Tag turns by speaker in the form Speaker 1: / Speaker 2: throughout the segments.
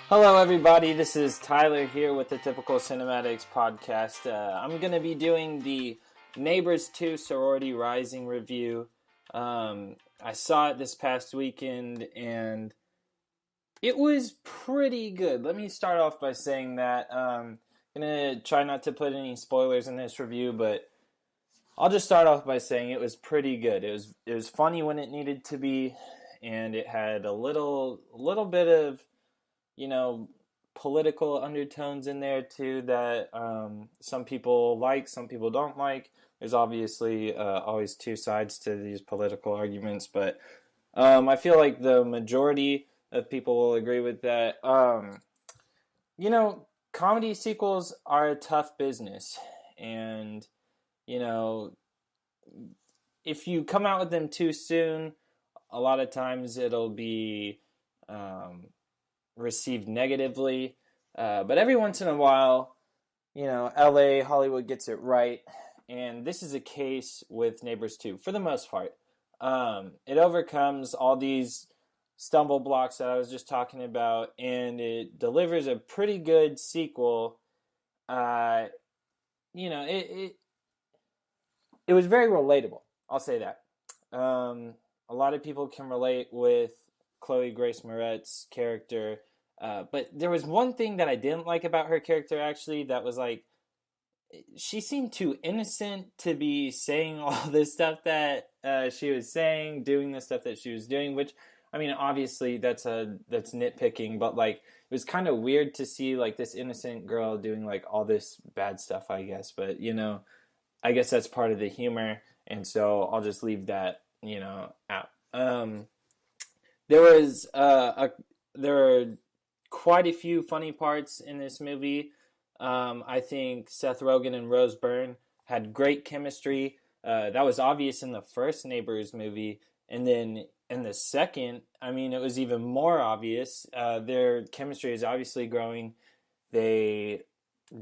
Speaker 1: Hello, everybody. This is Tyler here with the Typical Cinematics podcast. I'm going to be doing the Neighbors 2 Sorority Rising review. I saw it this past weekend, and it was pretty good. Let me start off by saying that I'm going to try not to put any spoilers in this review, but I'll just start off by saying it was pretty good. It was funny when it needed to be, and it had a little bit of political undertones in there too that some people like, some people don't like. There's obviously always two sides to these political arguments, but I feel like the majority of people will agree with that. Comedy sequels are a tough business, and if you come out with them too soon, a lot of times it'll be received negatively, but every once in a while, LA, Hollywood gets it right, and this is a case with Neighbors 2, for the most part. It overcomes all these stumble blocks that I was just talking about, and it delivers a pretty good sequel. It was very relatable, I'll say that. A lot of people can relate with Chloe Grace Moretz's character, but there was one thing that I didn't like about her character, actually, that was like, she seemed too innocent to be saying all this stuff that she was saying, doing the stuff that she was doing, which, I mean, obviously that's nitpicking, but like, it was kind of weird to see like this innocent girl doing like all this bad stuff, I guess, but I guess that's part of the humor, and so I'll just leave that, out. There were quite a few funny parts in this movie. I think Seth Rogen and Rose Byrne had great chemistry. That was obvious in the first Neighbors movie, and then in the second, I mean, it was even more obvious. Their chemistry is obviously growing. They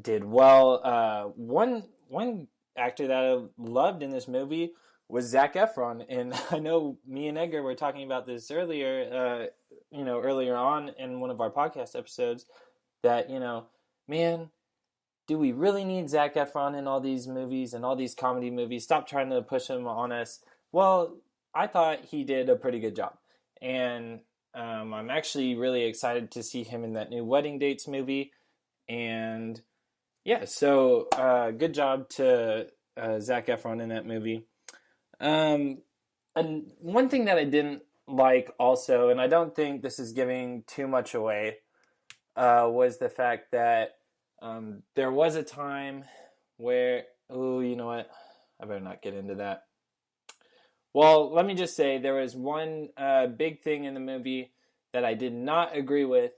Speaker 1: did well. One actor that I loved in this movie was Zac Efron, and I know me and Edgar were talking about this earlier, earlier on in one of our podcast episodes, that, man, do we really need Zac Efron in all these movies and all these comedy movies? Stop trying to push him on us. Well, I thought he did a pretty good job, and I'm actually really excited to see him in that new Wedding Dates movie, and yeah, so good job to Zac Efron in that movie. And one thing that I didn't like also, and I don't think this is giving too much away, was the fact that there was a time where, you know what, I better not get into that. Well, let me just say there was one big thing in the movie that I did not agree with,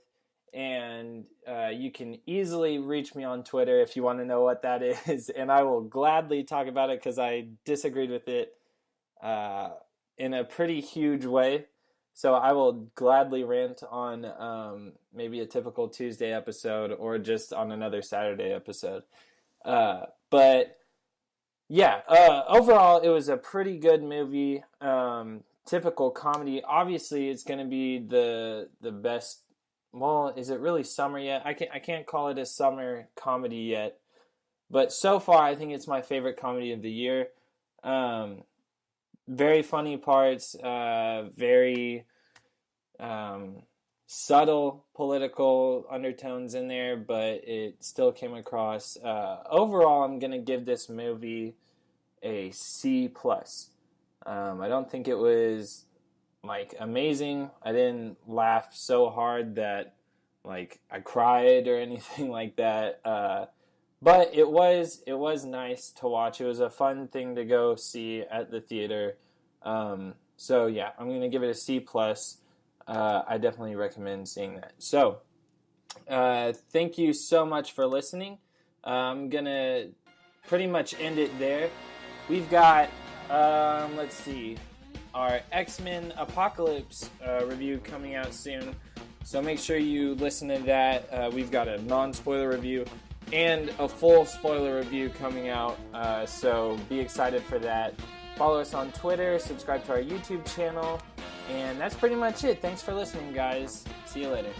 Speaker 1: and you can easily reach me on Twitter if you want to know what that is, and I will gladly talk about it because I disagreed with it in a pretty huge way. So I will gladly rant on maybe a typical Tuesday episode or just on another Saturday episode. But yeah, overall it was a pretty good movie. Typical comedy. Obviously, it's going to be the best. Well, is it really summer yet? I can't call it a summer comedy yet. But so far, I think it's my favorite comedy of the year. Very funny parts, very subtle political undertones in there, but it still came across. Overall, I'm going to give this movie a C+. I don't think it was like amazing. I didn't laugh so hard that like I cried or anything like that. But it was nice to watch. It was a fun thing to go see at the theater. So yeah, I'm going to give it a C+. I definitely recommend seeing that. So, thank you so much for listening. I'm going to pretty much end it there. We've got, let's see, our X-Men Apocalypse review coming out soon. So make sure you listen to that. We've got a non-spoiler review and a full spoiler review coming out. So be excited for that. Follow us on Twitter, subscribe to our YouTube channel, and that's pretty much it. Thanks for listening, guys. See you later.